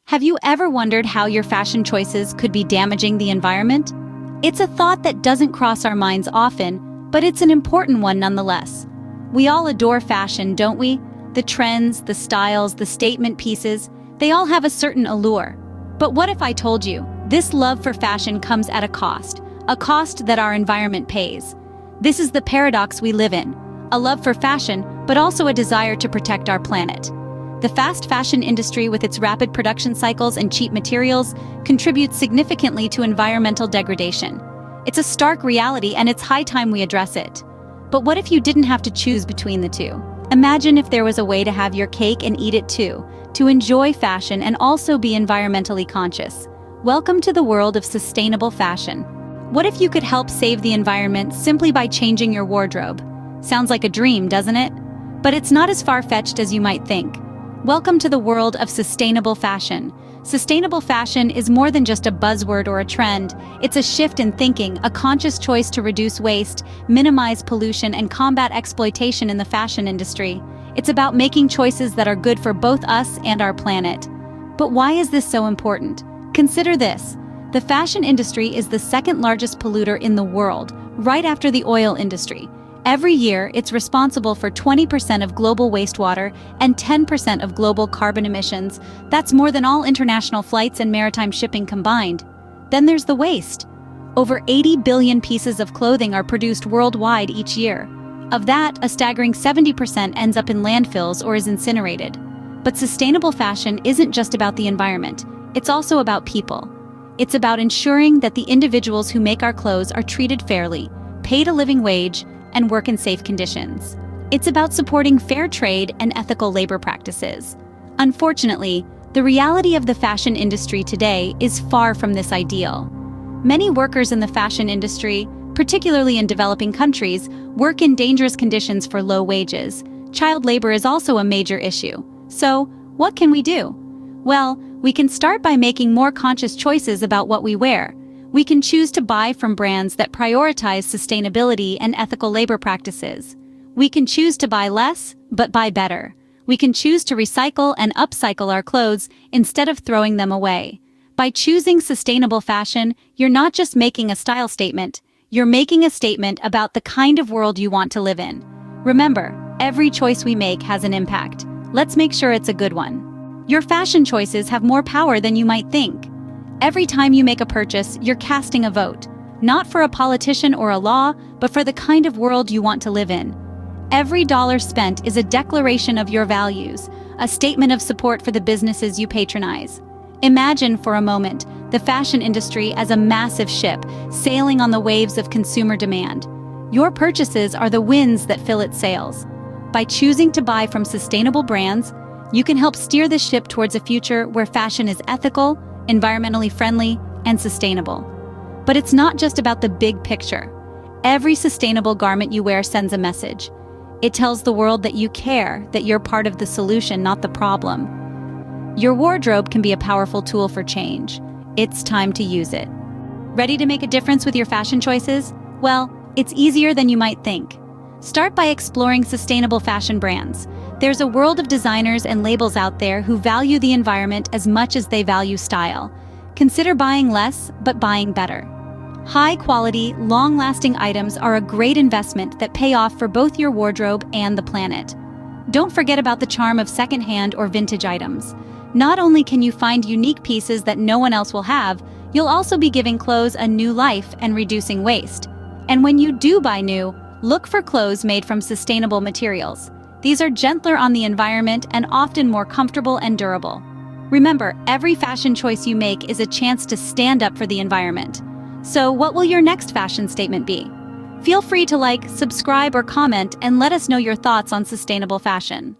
Have you ever wondered how your fashion choices could be damaging the environment? It's a thought that doesn't cross our minds often, but it's an important one nonetheless. We all adore fashion, don't we? The trends, the styles, the statement pieces, they all have a certain allure. But what if I told you, this love for fashion comes at a cost that our environment pays? This is the paradox we live in, a love for fashion, but also a desire to protect our planet. The fast fashion industry, with its rapid production cycles and cheap materials, contributes significantly to environmental degradation. It's a stark reality, and it's high time we address it. But what if you didn't have to choose between the two? Imagine if there was a way to have your cake and eat it too, to enjoy fashion and also be environmentally conscious. Welcome to the world of sustainable fashion. What if you could help save the environment simply by changing your wardrobe? Sounds like a dream, doesn't it? But it's not as far-fetched as you might think. Welcome to the world of sustainable fashion. Sustainable fashion is more than just a buzzword or a trend. It's a shift in thinking, a conscious choice to reduce waste, minimize pollution, and combat exploitation in the fashion industry. It's about making choices that are good for both us and our planet. But why is this so important? Consider this. The fashion industry is the second largest polluter in the world, right after the oil industry. Every year, it's responsible for 20% of global wastewater and 10% of global carbon emissions. That's more than all international flights and maritime shipping combined. Then there's the waste. Over 80 billion pieces of clothing are produced worldwide each year. Of that, a staggering 70% ends up in landfills or is incinerated. But sustainable fashion isn't just about the environment. It's also about people. It's about ensuring that the individuals who make our clothes are treated fairly, paid a living wage, and work in safe conditions. It's about supporting fair trade and ethical labor practices. Unfortunately, the reality of the fashion industry today is far from this ideal. Many workers in the fashion industry, particularly in developing countries, work in dangerous conditions for low wages. Child labor is also a major issue. So, what can we do? Well, we can start by making more conscious choices about what we wear. We can choose to buy from brands that prioritize sustainability and ethical labor practices. We can choose to buy less, but buy better. We can choose to recycle and upcycle our clothes instead of throwing them away. By choosing sustainable fashion, you're not just making a style statement, you're making a statement about the kind of world you want to live in. Remember, every choice we make has an impact. Let's make sure it's a good one. Your fashion choices have more power than you might think. Every time you make a purchase, you're casting a vote, not for a politician or a law, but for the kind of world you want to live in. Every dollar spent is a declaration of your values, a statement of support for the businesses you patronize. Imagine for a moment the fashion industry as a massive ship sailing on the waves of consumer demand. Your purchases are the winds that fill its sails. By choosing to buy from sustainable brands, you can help steer the ship towards a future where fashion is ethical, environmentally friendly, and sustainable. But it's not just about the big picture. Every sustainable garment you wear sends a message. It tells the world that you care, that you're part of the solution, not the problem. Your wardrobe can be a powerful tool for change. It's time to use it. Ready to make a difference with your fashion choices? Well, it's easier than you might think. Start by exploring sustainable fashion brands. There's a world of designers and labels out there who value the environment as much as they value style. Consider buying less, but buying better. High-quality, long-lasting items are a great investment that pay off for both your wardrobe and the planet. Don't forget about the charm of second-hand or vintage items. Not only can you find unique pieces that no one else will have, you'll also be giving clothes a new life and reducing waste. And when you do buy new, look for clothes made from sustainable materials. These are gentler on the environment and often more comfortable and durable. Remember, every fashion choice you make is a chance to stand up for the environment. So, what will your next fashion statement be? Feel free to like, subscribe, or comment and let us know your thoughts on sustainable fashion.